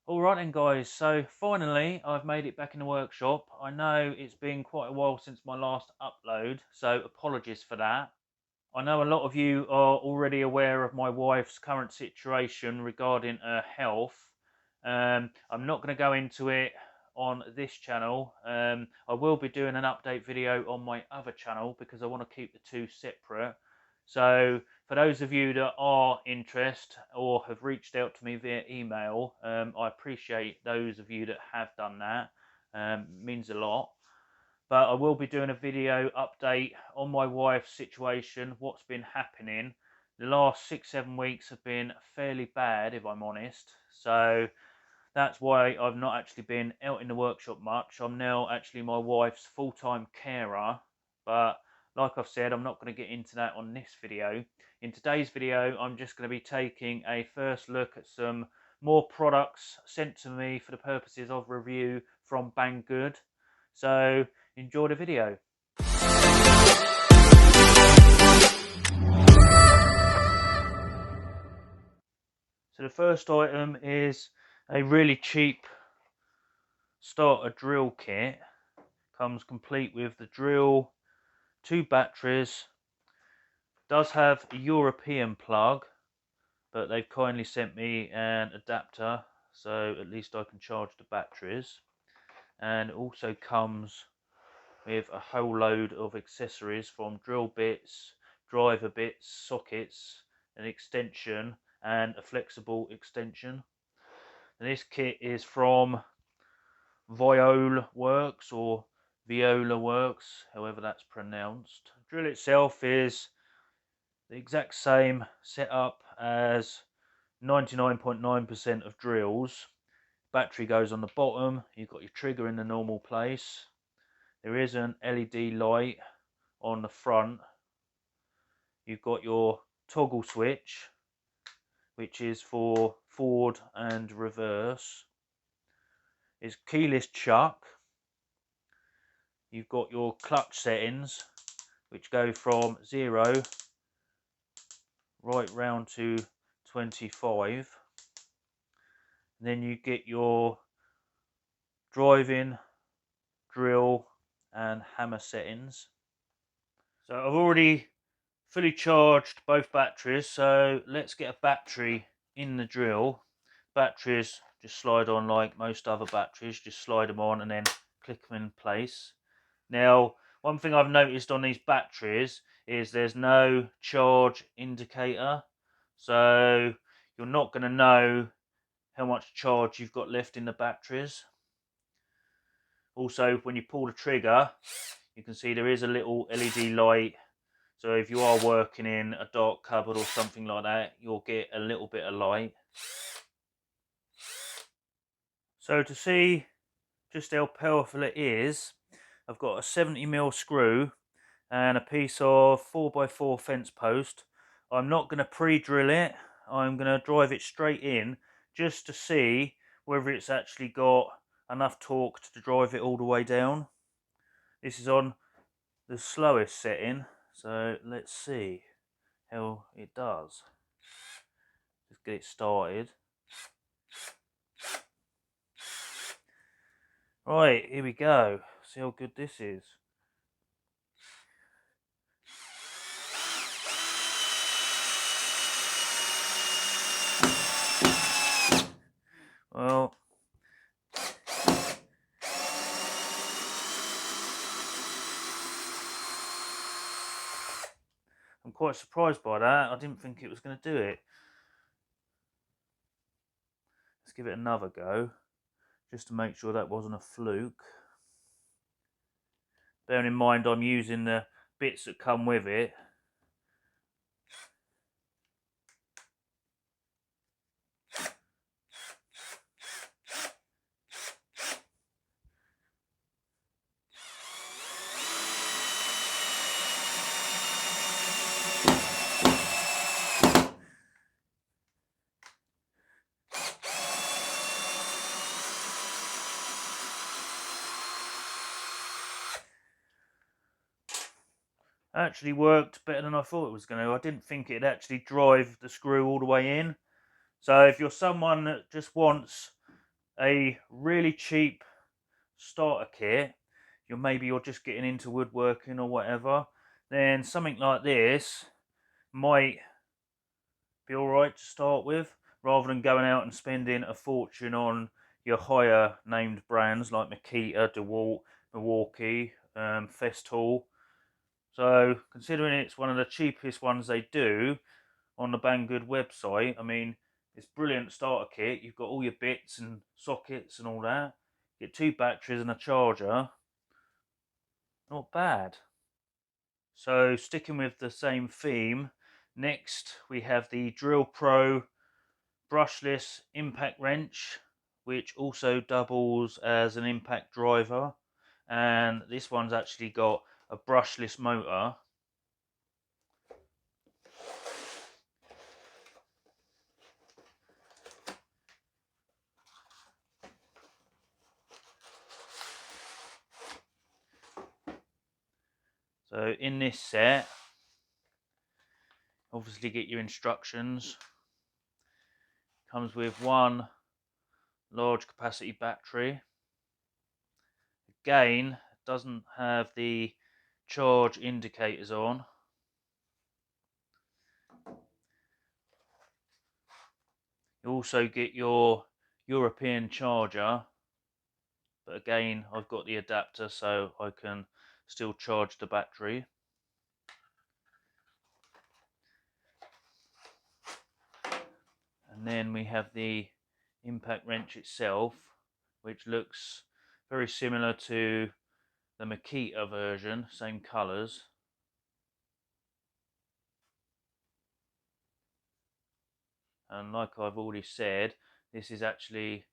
Alright then guys, so finally I've made it back in the workshop. I know it's been quite a while since my last upload, so apologies for that. I know a lot of you are already aware of my wife's current situation regarding her health. I'm not going to go into it on this channel. I will be doing an update video on my other channel because I want to keep the two separate. So for those of you that are interested or have reached out to me via email, I appreciate those of you that have done that. Means a lot. But I will be doing a video update on my wife's situation, what's been happening. The last 6-7 weeks have been fairly bad, if I'm honest. So that's why I've not actually been out in the workshop much. I'm now actually my wife's full-time carer. But like I've said, I'm not going to get into that on this video. In today's video, I'm just going to be taking a first look at some more products sent to me for the purposes of review from Banggood. So enjoy the video. So the first item is a really cheap starter drill kit. Comes complete with the drill, 2 batteries, does have a European plug, but they've kindly sent me an adapter, so at least I can charge the batteries. And it also comes with a whole load of accessories from drill bits, driver bits, sockets, an extension and a flexible extension. And this kit is from Voyal Works or VIOLEWORKS, however that's pronounced. The drill itself is the exact same setup as 99.9% of drills. Battery goes on the bottom, you've got your trigger in the normal place. There is an LED light on the front. You've got your toggle switch, which is for forward and reverse. It's keyless chuck. You've got your clutch settings, which go from 0 right round to 25. And then you get your driving, drill and hammer settings. So I've already fully charged both batteries, so let's get a battery in the drill. Batteries just slide on like most other batteries, just slide them on and then click them in place. Now, one thing I've noticed on these batteries is there's no charge indicator, so you're not going to know how much charge you've got left in the batteries. Also, when you pull the trigger, you can see there is a little LED light. So if you are working in a dark cupboard or something like that, you'll get a little bit of light. So to see just how powerful it is, I've got a 70mm screw and a piece of 4x4 fence post. I'm not going to pre-drill it. I'm going to drive it straight in just to see whether it's actually got enough torque to drive it all the way down. This is on the slowest setting, so let's see how it does. Just get it started. Right, here we go. See how good this is. Well, I'm quite surprised by that. I didn't think it was going to do it. Let's give it another go, just to make sure that wasn't a fluke. Bearing in mind I'm using the bits that come with it. Actually worked better than I thought it was going to. I didn't think it'd actually drive the screw all the way in. So if you're someone that just wants a really cheap starter kit, maybe you're just getting into woodworking or whatever, then something like this might be alright to start with, rather than going out and spending a fortune on your higher named brands like Makita, DeWalt, Milwaukee, Festool. So considering it's one of the cheapest ones they do on the Banggood website, I mean, it's brilliant starter kit. You've got all your bits and sockets and all that. You get 2 batteries and a charger. Not bad. So sticking with the same theme, next we have the Drill Pro Brushless impact wrench, which also doubles as an impact driver, and this one's actually got a brushless motor. So in this set, obviously get your instructions. Comes with one large capacity battery. Again, doesn't have the charge indicators on. You also get your European charger, but again, I've got the adapter so I can still charge the battery. And then we have the impact wrench itself, which looks very similar to the Makita version, same colours. And like I've already said, this is actually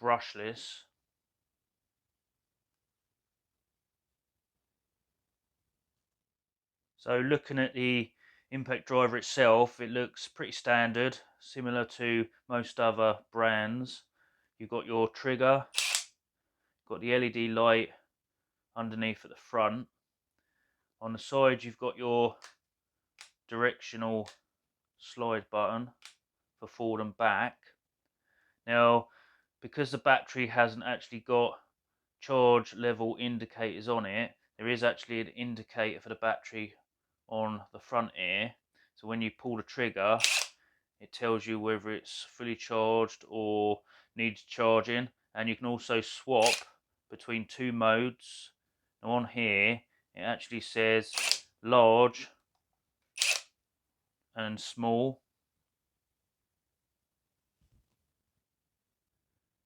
brushless. So looking at the impact driver itself, it looks pretty standard, similar to most other brands. You've got your trigger, got the LED light underneath at the front. On the side you've got your directional slide button for forward and back. Now, because the battery hasn't actually got charge level indicators on it, there is actually an indicator for the battery on the front here. So when you pull the trigger, it tells you whether it's fully charged or needs charging. And you can also swap between 2 modes. Now on here, it actually says large and small.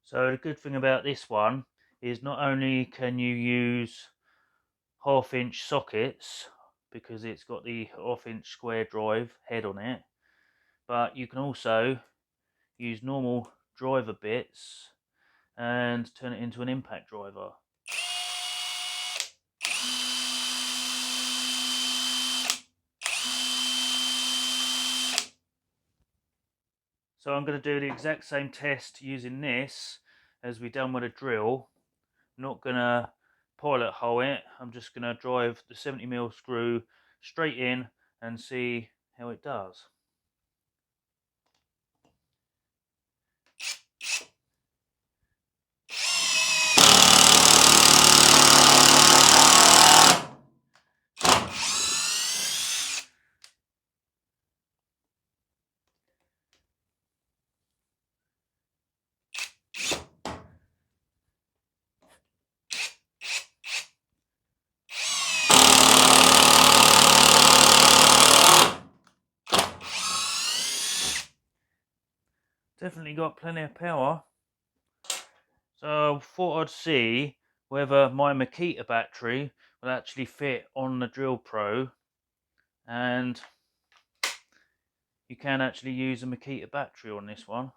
So the good thing about this one is not only can you use 1/2-inch sockets, because it's got the 1/2-inch square drive head on it, but you can also use normal driver bits and turn it into an impact driver. So I'm going to do the exact same test using this as we done with a drill. I'm not going to pilot hole it, I'm just going to drive the 70mm screw straight in and see how it does. Definitely got plenty of power. So I thought I'd see whether my Makita battery will actually fit on the Drill Pro, and you can actually use a Makita battery on this one.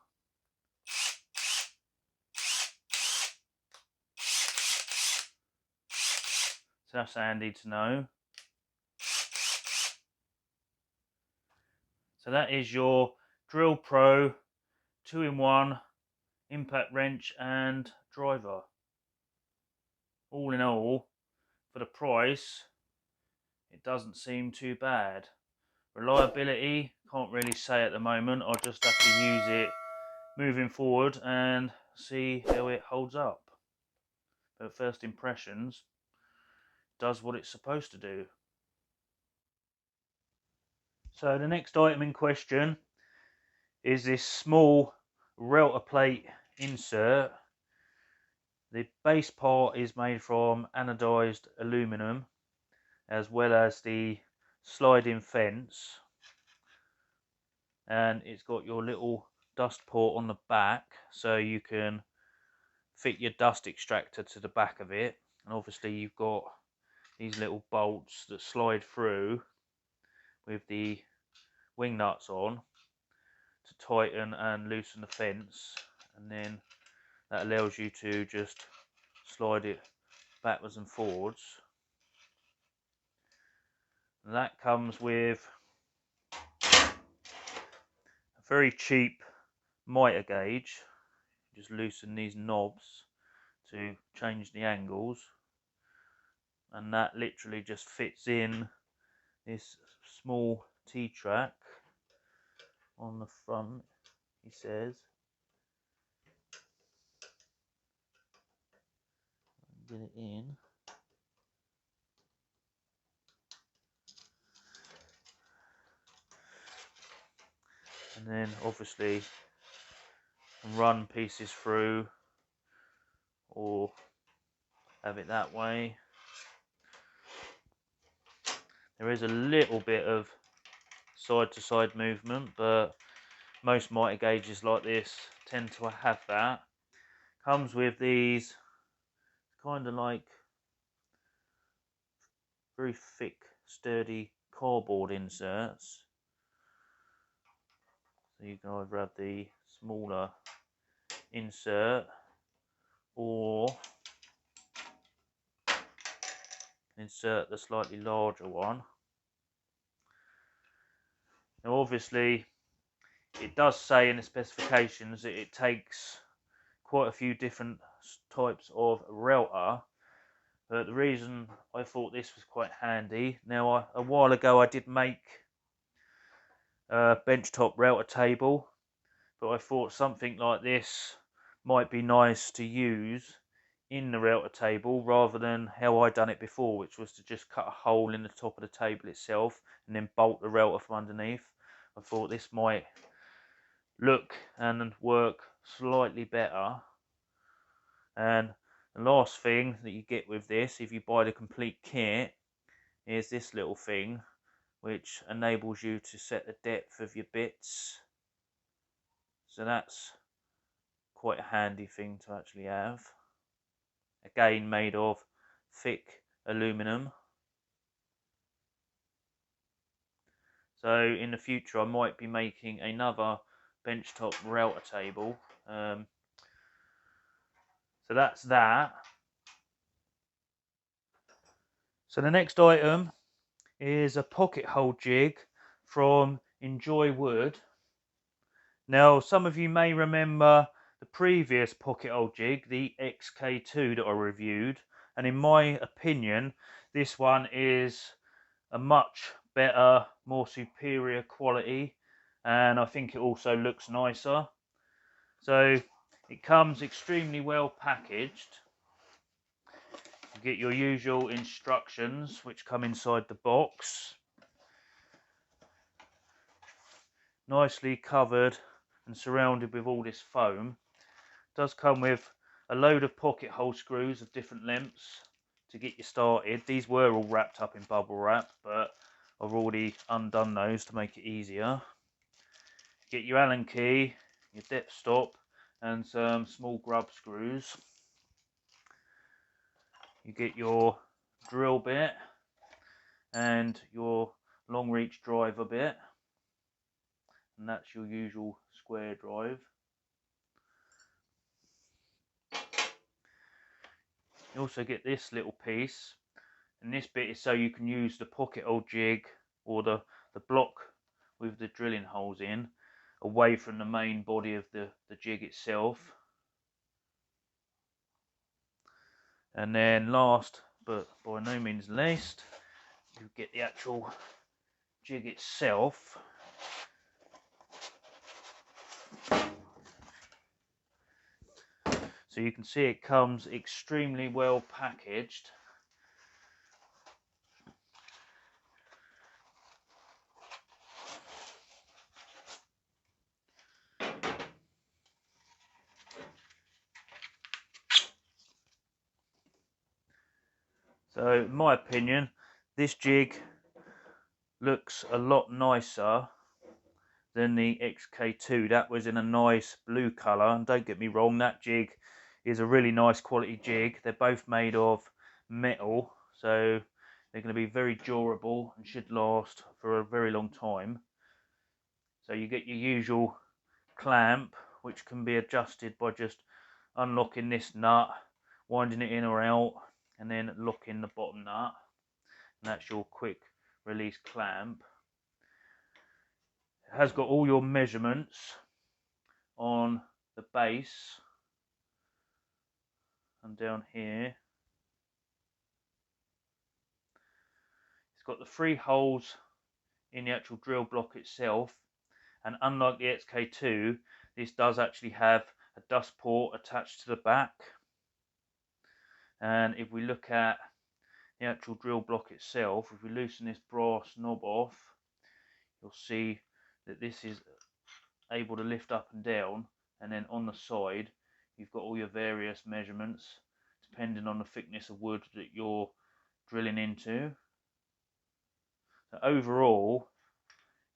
So that's handy to know. So that is your Drill Pro 2-in-1 impact wrench and driver. All in all, for the price, it doesn't seem too bad. Reliability, can't really say at the moment. I'll just have to use it moving forward and see how it holds up. But first impressions, does what it's supposed to do. So the next item in question is this small router plate insert. The base part is made from anodized aluminum, as well as the sliding fence, and it's got your little dust port on the back, so you can fit your dust extractor to the back of it. And obviously you've got these little bolts that slide through with the wing nuts on to tighten and loosen the fence, and then that allows you to just slide it backwards and forwards. And that comes with a very cheap mitre gauge. Just loosen these knobs to change the angles, and that literally just fits in this small T-track on the front, he says. Get it in. And then obviously run pieces through, or have it that way. There is a little bit of side to side movement, but most mitre gauges like this tend to have that. Comes with these kind of like very thick, sturdy cardboard inserts. So you can either have the smaller insert or insert the slightly larger one. Now obviously it does say in the specifications that it takes quite a few different types of router, but the reason I thought this was quite handy, now a while ago I did make a benchtop router table, but I thought something like this might be nice to use in the router table rather than how I done it before, which was to just cut a hole in the top of the table itself and then bolt the router from underneath. I thought this might look and work slightly better. And the last thing that you get with this, if you buy the complete kit, is this little thing which enables you to set the depth of your bits. So that's quite a handy thing to actually have. Again, made of thick aluminum. So in the future I might be making another benchtop router table. So that's that. So the next item is a pocket hole jig from ENJOYWOOD. Now some of you may remember the previous pocket hole jig, the XK2 that I reviewed, and in my opinion this one is a much better, more superior quality, and I think it also looks nicer. So it comes extremely well packaged. You get your usual instructions which come inside the box, nicely covered and surrounded with all this foam. It does come with a load of pocket hole screws of different lengths to get you started. These were all wrapped up in bubble wrap, but I've already undone those to make it easier. Get your Allen key, your depth stop, and some small grub screws. You get your drill bit and your long reach driver bit, and that's your usual square drive. You also get this little piece, and this bit is so you can use the pocket hole jig or the block with the drilling holes in away from the main body of the jig itself. And then last but by no means least, you get the actual jig itself. So you can see it comes extremely well packaged. So in my opinion, this jig looks a lot nicer than the XK2. That was in a nice blue colour, and don't get me wrong, that jig is a really nice quality jig. They're both made of metal, so they're going to be very durable and should last for a very long time. So you get your usual clamp, which can be adjusted by just unlocking this nut, winding it in or out, and then locking the bottom nut, and that's your quick release clamp. It has got all your measurements on the base and down here. It's got the 3 holes in the actual drill block itself, and unlike the XK2, this does actually have a dust port attached to the back. And if we look at the actual drill block itself, if we loosen this brass knob off, you'll see that this is able to lift up and down, and then on the side you've got all your various measurements depending on the thickness of wood that you're drilling into. So overall,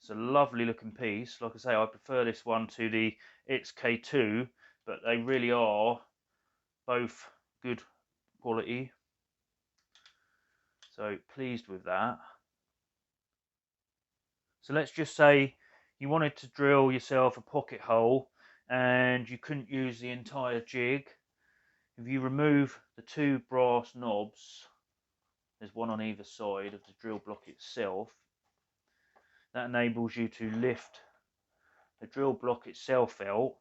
it's a lovely looking piece. Like I say, I prefer this one to the XK2, but they really are both good quality, so pleased with that. So let's just say you wanted to drill yourself a pocket hole and you couldn't use the entire jig. If you remove the 2 brass knobs, there's one on either side of the drill block itself, that enables you to lift the drill block itself out,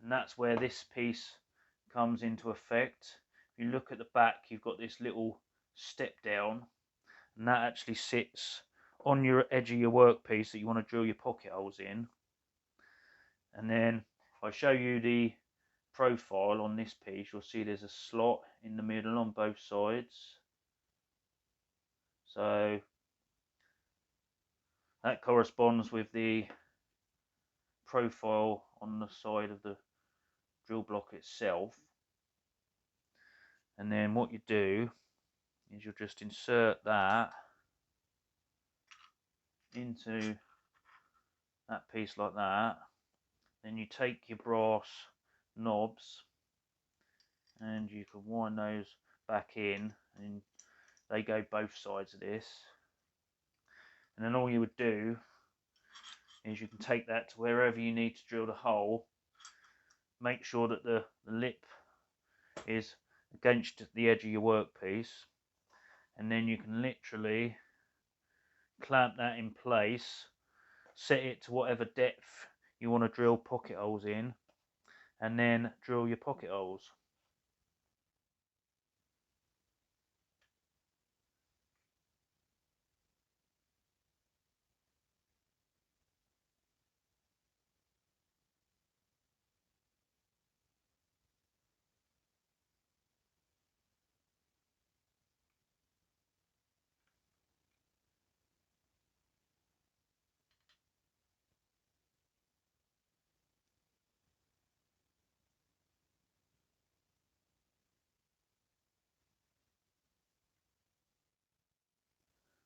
and that's where this piece comes into effect. If you look at the back, you've got this little step down, and that actually sits on your edge of your workpiece that you want to drill your pocket holes in. And then if I show you the profile on this piece, you'll see there's a slot in the middle on both sides. So that corresponds with the profile on the side of the drill block itself. And then what you do is you'll just insert that into that piece like that. Then you take your brass knobs and you can wind those back in, and they go both sides of this. And then all you would do is you can take that to wherever you need to drill the hole. Make sure that the lip is against the edge of your workpiece, and then you can literally clamp that in place, set it to whatever depth you want to drill pocket holes in, and then drill your pocket holes.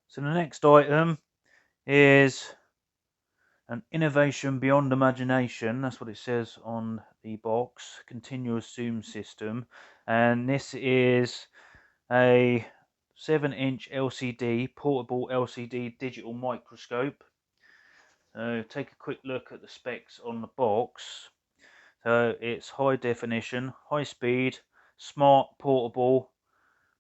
So the next item is an innovation beyond imagination. That's what it says on the box. Continuous zoom system, and this is a 7-inch LCD, portable LCD digital microscope. So take a quick look at the specs on the box. So it's high definition, high speed, smart, portable,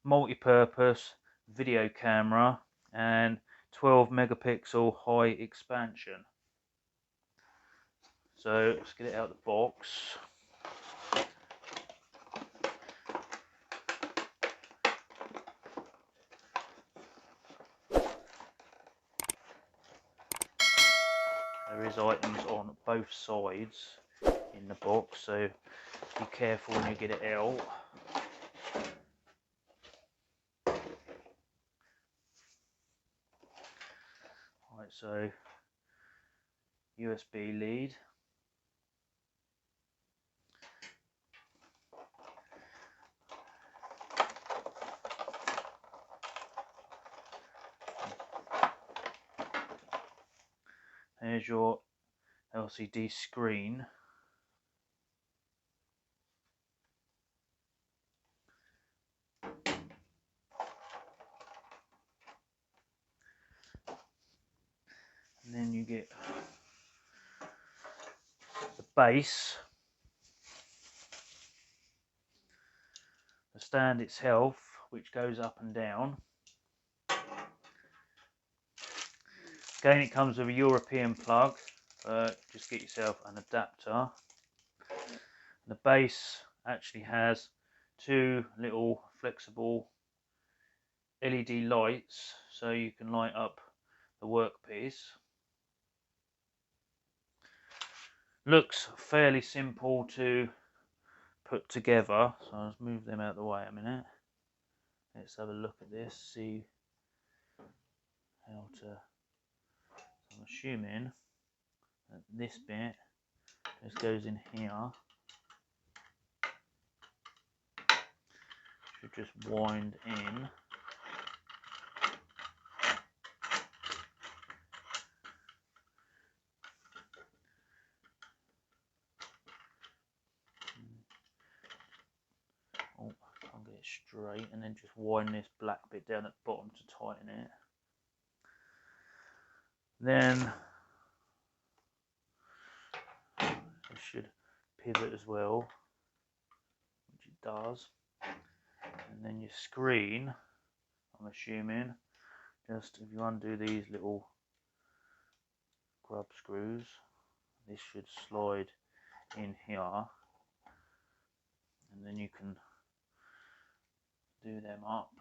multi-purpose video camera, and 12 megapixel high expansion. So let's get it out of the box. There is items on both sides in the box, so be careful when you get it out. Right, so USB lead. There's your LCD screen. And then you get the base, the stand itself, which goes up and down. Again, it comes with a European plug, just get yourself an adapter. The base actually has two little flexible LED lights, so you can light up the workpiece. Looks fairly simple to put together, so I'll just move them out of the way a minute. Let's have a look at this, see how to. So I'm assuming that this bit just goes in here. Should just wind in. Oh, can't get it straight, and then just wind this black bit down at the bottom to tighten it. Then it should pivot as well, which it does. And then your screen, I'm assuming, just if you undo these little grub screws, this should slide in here, and then you can do them up.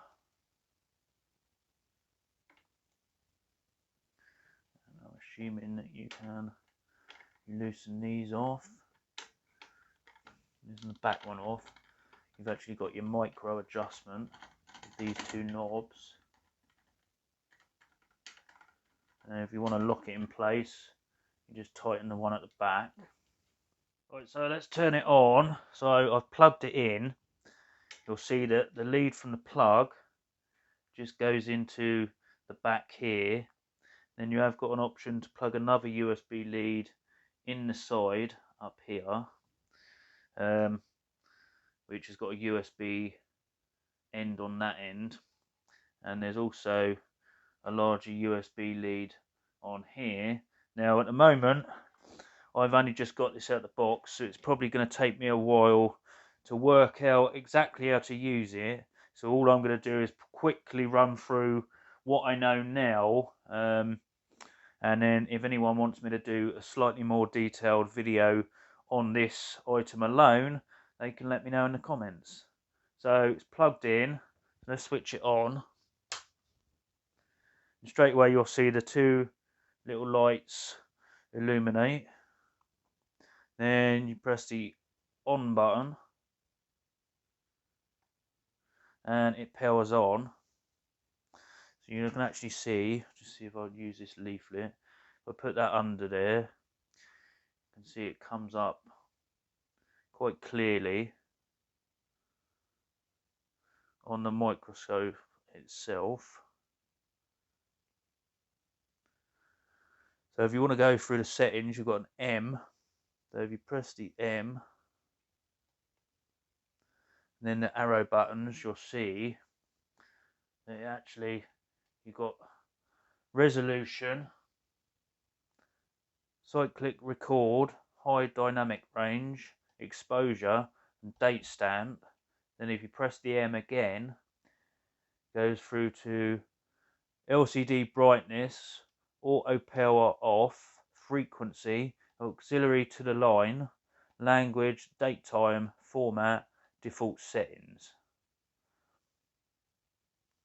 And I'm assuming that you can loosen these off. Loosen the back one off. You've actually got your micro adjustment with these two knobs. And if you want to lock it in place, you just tighten the one at the back. Right, so let's turn it on. So I've plugged it in. You'll see that the lead from the plug just goes into the back here. Then you have got an option to plug another USB lead in the side up here, which has got a USB end on that end. And there's also a larger USB lead on here. Now at the moment I've only just got this out of the box, so it's probably going to take me a while to work out exactly how to use it. So all I'm going to do is quickly run through what I know now, and then if anyone wants me to do a slightly more detailed video on this item alone, they can let me know in the comments. So it's plugged in. Let's switch it on. And straight away you'll see the two little lights illuminate. Then you press the on button and it powers on. So you can actually see, just see if I use this leaflet. If I put that under there, you can see it comes up quite clearly on the microscope itself. So if you want to go through the settings, you've got an M. So if you press the M, and then the arrow buttons, you'll see that actually you've got resolution, cyclic record, high dynamic range, exposure, and date stamp. Then if you press the M again, it goes through to LCD brightness, auto power off, frequency, auxiliary to the line, language, date time, format, default settings.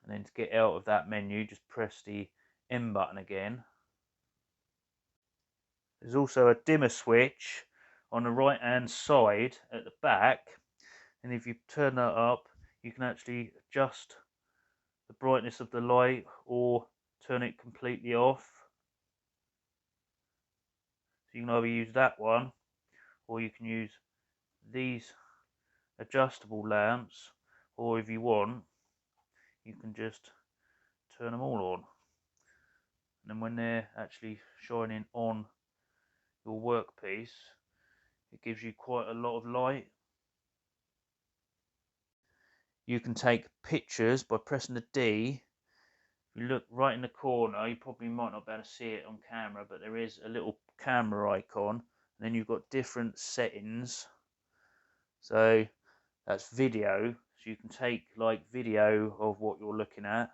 And then to get out of that menu, just press the M button again. There's also a dimmer switch on the right hand side at the back, and if you turn that up you can actually adjust the brightness of the light or turn it completely off. So you can either use that one or you can use these adjustable lamps, or if you want you can just turn them all on, and then when they're actually shining on your workpiece it gives you quite a lot of light. You can take pictures by pressing the D. If you look right in the corner, you probably might not be able to see it on camera, but there is a little camera icon, and then you've got different settings. So that's video, so you can take like video of what you're looking at.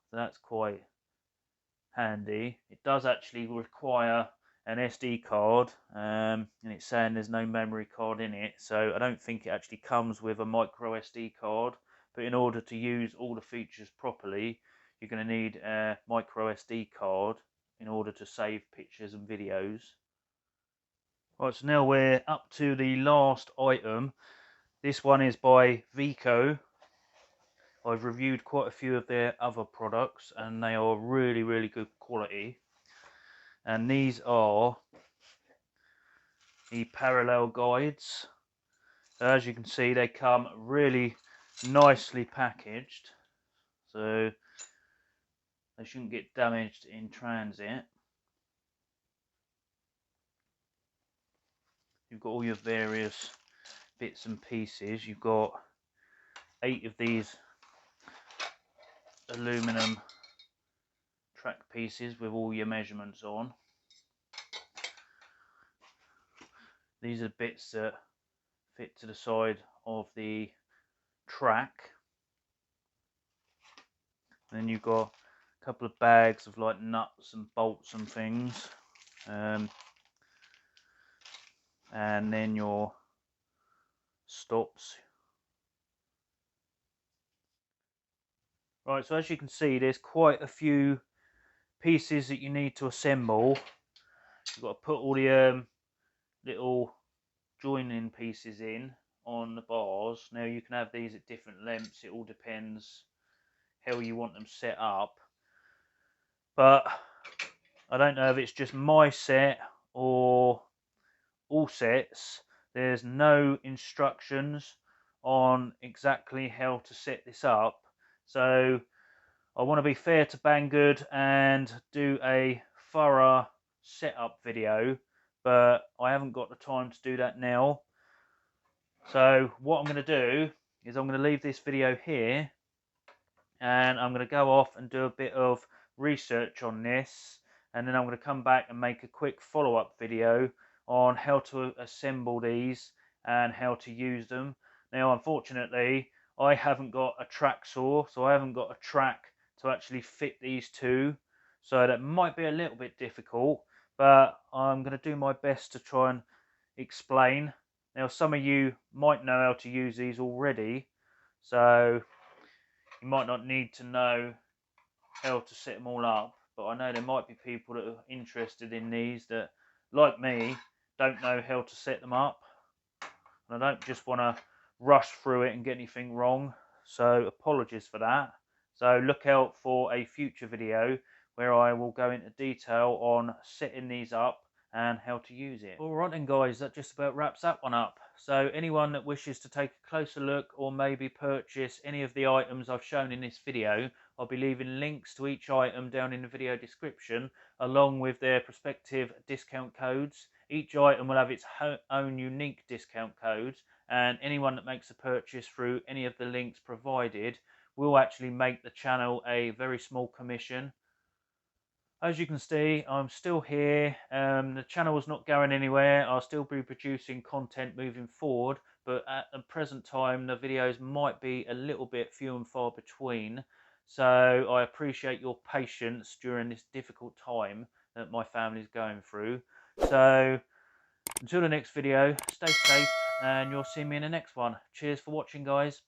So that's quite handy. It does actually require an SD card, and it's saying there's no memory card in it, so I don't think it actually comes with a micro SD card. But in order to use all the features properly, you're going to need a micro SD card in order to save pictures and videos. Right, so now we're up to the last item. This one is by Vico. I've reviewed quite a few of their other products and they are really good quality. And these are the parallel guides. As you can see, they come really nicely packaged, so they shouldn't get damaged in transit. You've got all your various bits and pieces. You've got 8 of these aluminum track pieces with all your measurements on. These are bits that fit to the side of the track. And then you've got a couple of bags of like nuts and bolts and things, and then your stops. Right, so as you can see, there's quite a few pieces that you need to assemble. You've got to put all the little joining pieces in on the bars. Now you can have these at different lengths, it all depends how you want them set up, but I don't know if it's just my set or all sets. There's no instructions on exactly how to set this up, so I want to be fair to Banggood and do a thorough setup video, but I haven't got the time to do that now. So what I'm going to do is I'm going to leave this video here and I'm going to go off and do a bit of research on this, and then I'm going to come back and make a quick follow-up video on how to assemble these and how to use them. Now unfortunately I haven't got a track saw, so I haven't got a track to actually fit these to, so that might be a little bit difficult, but I'm going to do my best to try and explain. Now some of you might know how to use these already, so you might not need to know how to set them all up, but I know there might be people that are interested in these that, like me, don't know how to set them up, and I don't just want to rush through it and get anything wrong, so apologies for that. So look out for a future video where I will go into detail on setting these up and how to use it. Alright then guys, that just about wraps that one up. So anyone that wishes to take a closer look or maybe purchase any of the items I've shown in this video, I'll be leaving links to each item down in the video description, along with their prospective discount codes. Each item will have its own unique discount codes, and anyone that makes a purchase through any of the links provided will actually make the channel a very small commission. As you can see, I'm still here. The channel is not going anywhere. I'll still be producing content moving forward, but at the present time the videos might be a little bit few and far between, so I appreciate your patience during this difficult time that my family is going through. So until the next video, stay safe and you'll see me in the next one. Cheers for watching guys.